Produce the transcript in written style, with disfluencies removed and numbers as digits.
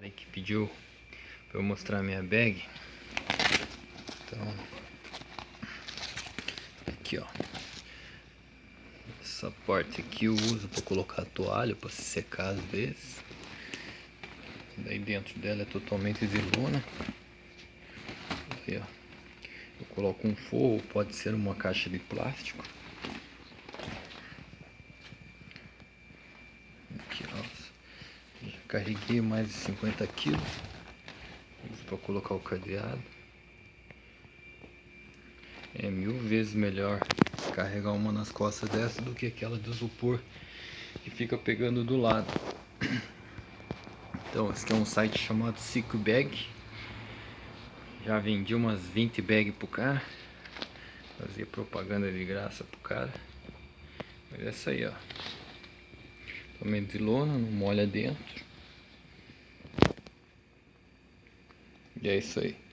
Aí que pediu para eu mostrar minha bag. Então, aqui ó, essa parte aqui eu uso para colocar a toalha para se secar às vezes. Daí dentro dela é totalmente de lona. Aí, ó, eu coloco um forro, pode ser uma caixa de plástico. Aqui ó, já carreguei mais de 50 kg. Uso para colocar o cadeado. É 1000 vezes melhor carregar uma nas costas dessa do que aquela de isopor que fica pegando do lado. Então, esse aqui é um site chamado Cicubag. Já vendi umas 20 bags pro cara. Fazia propaganda de graça pro cara. Mas é essa aí, ó. Totalmente de lona, não molha dentro. E é isso aí.